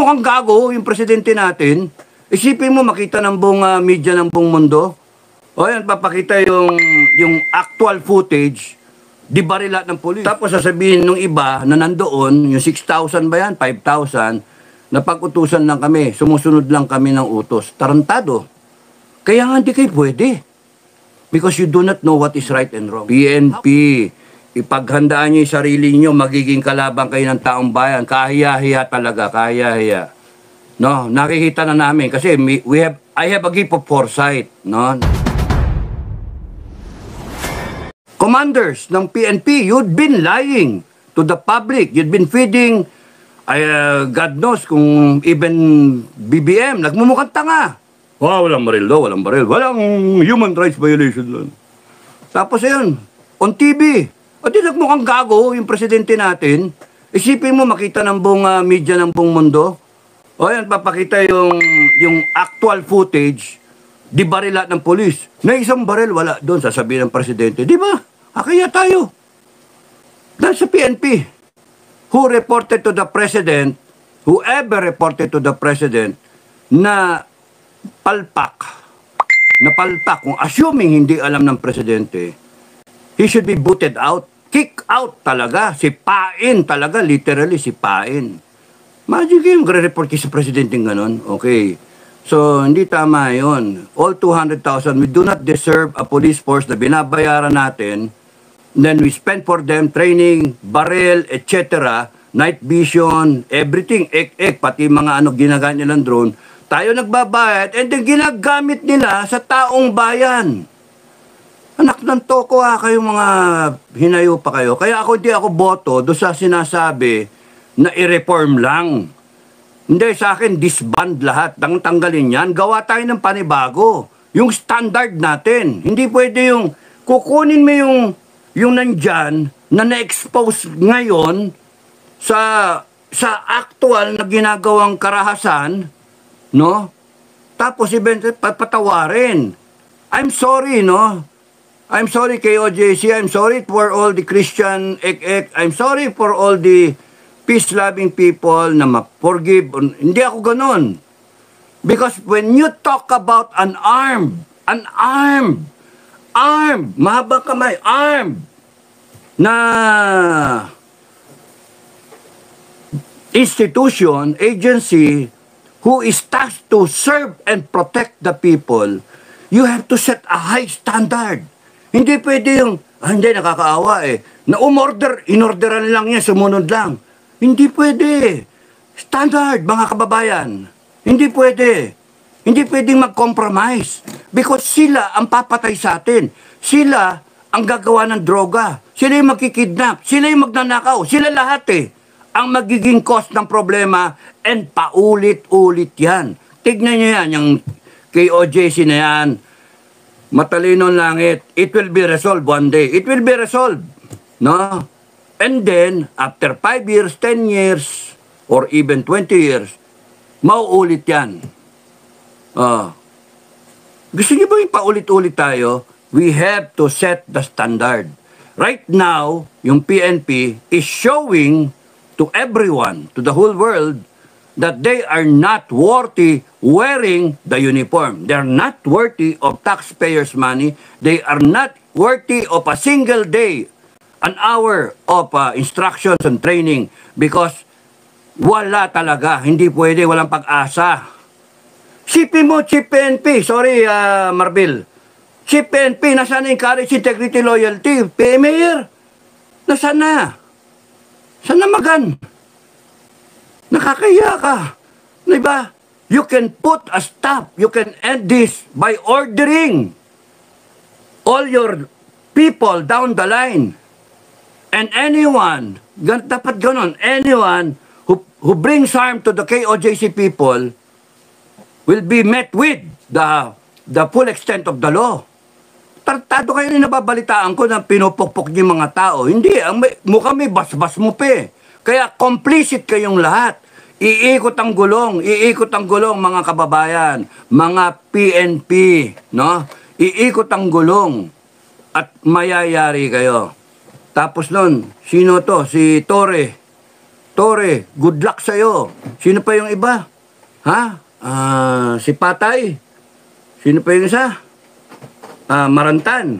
nagmukhang gago yung presidente natin. Isipin mo, makita ng buong media ng buong mundo. O yan, papakita yung actual footage, di barila ng polis. Tapos sasabihin nung iba na nandoon, yung 6,000 ba yan, 5,000, napag-utusan lang kami, sumusunod lang kami ng utos. Tarantado. Kaya nga hindi kayo pwede. Because you do not know what is right and wrong. PNP, ipaghandaan nyo yung sarili nyo, magiging kalaban kayo ng taong bayan. Kahiya-hiya talaga, kahiya-hiya. No, nakikita na namin kasi I have a gift of foresight, no? Commanders ng PNP, you've been lying to the public. You've been feeding, God knows kung even BBM, nagmumukhang tanga. Wow, walang baril daw, walang baril. Walang human rights violation lang. Tapos yun, on TV, o di nagmukhang gago yung presidente natin. Isipin mo, makita ng buong media ng buong mundo. O yan, papakita yung actual footage, di barila ng polis. Na isang baril, wala doon, sasabihin ng presidente. Di ba? Kaya tayo. Dahil sa PNP, who reported to the president, whoever reported to the president, na palpak, kung assuming hindi alam ng presidente, he should be booted out. Kick out talaga. Sipain talaga, literally sipain. Imagine kayo magre-report kayo sa presidente ganon. Okay. So, hindi tama yun. All 200,000, we do not deserve a police force na binabayaran natin. Then we spend for them training, barrel, etc., night vision, everything, pati mga ginagamit nilang drone. Tayo nagbabayad, and then ginagamit nila sa taong bayan. Anak ng toko kayo mga hinayo pa kayo. Kaya hindi ako boto doon sa sinasabi na i-reform lang. Hindi, sa akin, disband lahat. Tanggalin yan. Gawa tayo ng panibago. Yung standard natin. Hindi pwede yung kukunin mo yung nandyan na na-expose ngayon sa actual na ginagawang karahasan, no? Tapos eventually patawarin. I'm sorry, no? I'm sorry KOJC, I'm sorry for all the Christian I'm sorry for all the peace-loving people na ma-forgive. Hindi ako ganun. Because when you talk about an armed, mahabang kamay, armed, na institution, agency, who is tasked to serve and protect the people, you have to set a high standard. Hindi pwede yung, hindi, nakakaawa na inorderan lang yan, sumunod lang. Hindi pwede. Standard, mga kababayan. Hindi pwede. Hindi pwedeng mag-compromise. Because sila ang papatay sa atin. Sila ang gagawa ng droga. Sila yung magkikidnap. Sila yung magnanakaw. Sila lahat ang magiging cause ng problema, and paulit-ulit yan. Tignan nyo yan, yung KOJC na yan. Matalino langit. It will be resolved one day. It will be resolved. No? And then, after 5 years, 10 years, or even 20 years, mauulit yan. Gusto niyo ba yung paulit-ulit tayo? We have to set the standard. Right now, yung PNP is showing to everyone, to the whole world, that they are not worthy wearing the uniform. They are not worthy of taxpayers' money. They are not worthy of a single day, an hour of instructions and training, because wala talaga, hindi pwede, walang pag-asa. Sipin mo, Chief PNP, sorry Marbil, Chief PNP, nasaan yung courage, integrity, loyalty? Mayor, nasaan na? Saan na magan? Nakakaya ka. Diba? You can put a stop. You can end this by ordering all your people down the line. And anyone, dapat ganon, anyone who brings harm to the KOJC people will be met with the full extent of the law. Tartado kayo na nababalitaan ko na pinupukpok niyo mga tao. Hindi, mukha may basbas mo pe. Kaya complicit kayong lahat. Iikot ang gulong mga kababayan, mga PNP, no? Iikot ang gulong at mayayari kayo. Tapos nun, sino to? Si Torre. Torre, good luck sa'yo. Sino pa yung iba? Ha? Si Patay. Sino pa yung isa? Marantan.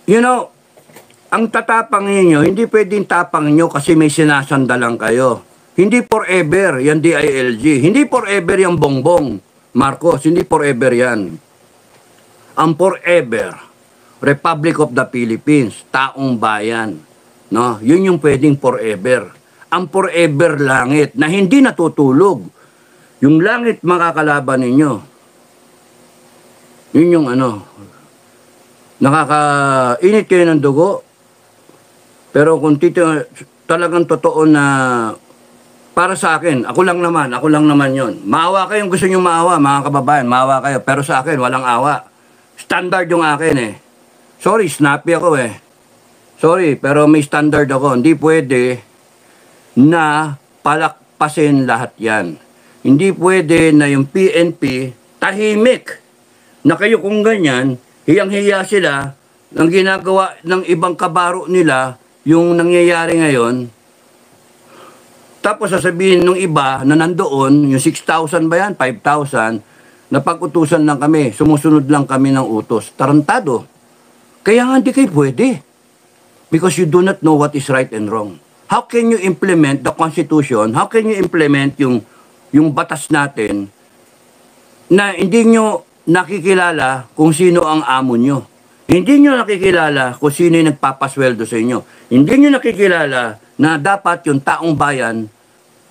You know, ang tatapang ninyo, hindi pwedeng tapang nyo kasi may sinasandalan kayo. Hindi forever yan DILG. Hindi forever yung Bongbong Marcos. Hindi forever yan. Ang forever, Republic of the Philippines, taong bayan. No? Yun yung pwedeng forever. Ang forever langit na hindi natutulog. Yung langit makakalaban ninyo. Yun yung nakakainit kayo ng dugo. Pero kung talagang totoo na para sa akin, ako lang naman yon. Maawa kayo kung gusto nyo maawa, mga kababayan, maawa kayo. Pero sa akin, walang awa. Standard yung akin eh. Sorry, snappy ako eh. Sorry, pero may standard ako. Hindi pwede na palakpasin lahat yan. Hindi pwede na yung PNP tahimik. Na kayo kung ganyan, hiyang-hiya sila ng ginagawa ng ibang kabaro nila, yung nangyayari ngayon. Tapos sasabihin ng iba na nandoon, yung 6,000 ba yan, 5,000, napag-utusan lang kami, sumusunod lang kami ng utos. Tarantado. Kaya nga hindi kayo pwede. Because you do not know what is right and wrong. How can you implement the Constitution? How can you implement yung batas natin na hindi nyo nakikilala kung sino ang amo nyo? Hindi nyo nakikilala kung sino yung nagpapasweldo sa inyo. Hindi nyo nakikilala na dapat yung taong bayan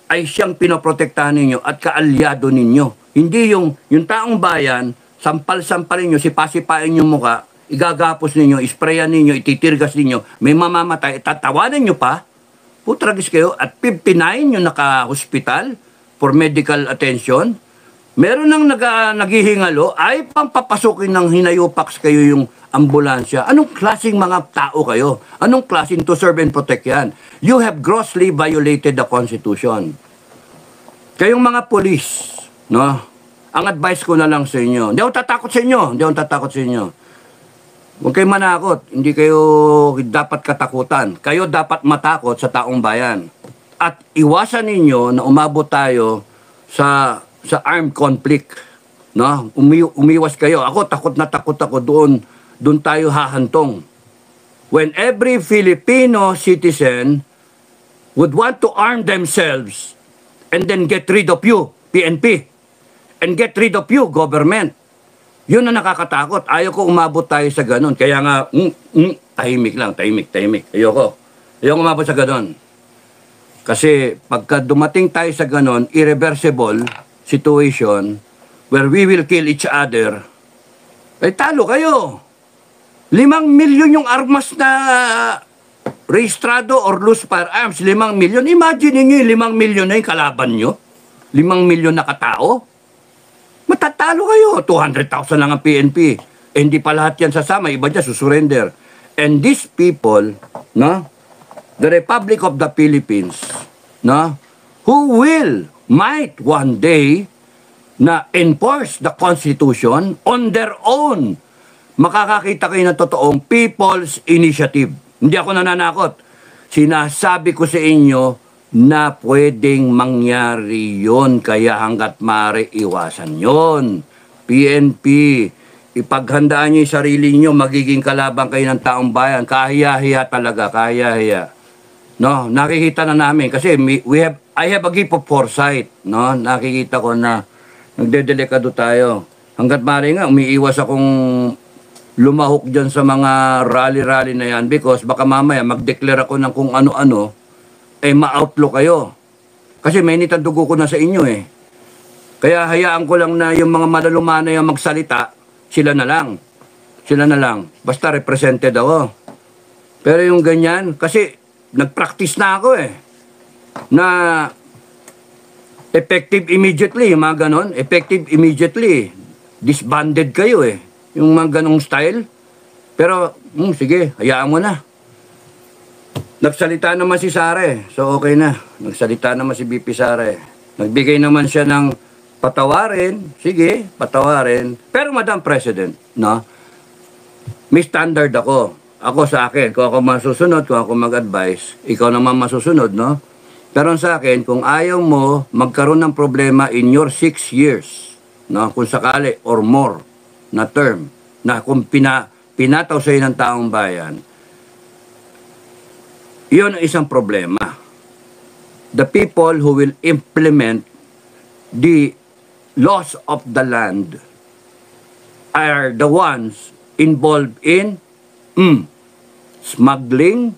ay siyang pinoprotektahan ninyo at kaalyado ninyo. Hindi yung taong bayan, sampal-sampalin nyo, sipa-sipain yung muka, igagapos ninyo, isprayan ninyo, ititirgas ninyo, may mamamatay, tatawanan nyo pa, putragis kayo, at 59 yung naka-hospital for medical attention. Meron nang naghihingalo, ay pampapasukin ng hinayupax kayo yung ambulansya. Anong klaseng mga tao kayo? Anong klaseng to serve and protect yan? You have grossly violated the Constitution. Kayong mga polis, no? Ang advice ko na lang sa inyo, hindi ako tatakot sa inyo. Huwag kayo manakot, hindi kayo dapat katakutan. Kayo dapat matakot sa taong bayan. At iwasan ninyo na umabot tayo sa armed conflict. No? Umiwas kayo. Ako, takot ako doon tayo hahantong. When every Filipino citizen would want to arm themselves and then get rid of you, PNP, and get rid of you, government. Yun na nakakatakot. Ayaw ko umabot tayo sa ganun. Kaya nga, tahimik lang, tahimik. Ayoko umabot sa ganun. Kasi pagka dumating tayo sa ganun, irreversible situation where we will kill each other, ay talo kayo. 5 milyon yung armas na rehistrado or loose firearms. 5 milyon. Imagine niyo yung 5 milyon na yung kalaban nyo. 5 milyon na katao. Matatalo kayo. 200,000 lang ang PNP. Eh, hindi pa lahat yan sasama. Iba dyan susurrender. And these people, no, the Republic of the Philippines, no, who might one day na enforce the Constitution on their own. Makakakita kayo ng totoong people's initiative. Hindi ako nananakot. Sinasabi ko sa inyo na pwedeng mangyari yon, kaya hanggat maaari iwasan yon. PNP, ipaghandaan nyo yung sarili nyo, magiging kalaban kayo ng taong bayan. Kahiya-hiya talaga, kahiya-hiya. No, nakikita na namin kasi I have a gift of foresight, no? Nakikita ko na nagdedelikado tayo. Hanggat maaari nga umiiwas akong lumahok dyan sa mga rally-rally na yan because baka mamaya mag-declare ako ng kung ano-ano, eh ma-outlaw kayo. Kasi may dugo ko na sa inyo eh. Kaya hayaan ko lang na yung mga malalumana yung magsalita, sila na lang. Basta represented ako. Pero yung ganyan, kasi nag-practice na ako eh. Na effective immediately, yung mga ganon. Effective immediately. Disbanded kayo eh. Yung mga ganong style. Pero, sige, hayaan mo na. Nagsalita naman si Sara. So, okay na. Nagsalita naman si BP Sara. Nagbigay naman siya ng patawarin. Sige, patawarin. Pero, Madam President, no? May standard ako. Ako sa akin. Kung ako masusunod, kung ako mag-advise, ikaw naman masusunod, no? Pero sa akin, kung ayaw mo magkaroon ng problema in your 6 years, no, kung sakali or more na term, na kung pinataw sa'yo ng taong bayan, yun ang isang problema. The people who will implement the laws of the land are the ones involved in smuggling,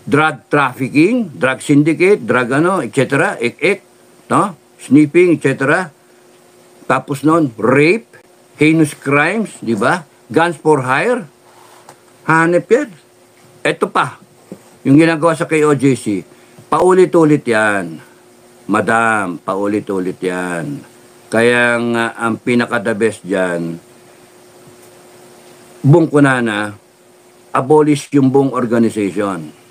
drug trafficking, drug syndicate, drug etc., no? Sniffing, etc. Tapos nun, rape, heinous crimes, di ba? Guns for hire. Hanep yan. Ito pa, yung ginagawa sa KOJC, paulit-ulit yan. Madam, paulit-ulit yan. Kaya nga, ang pinaka-the best dyan, buong kunana, abolish yung buong organization.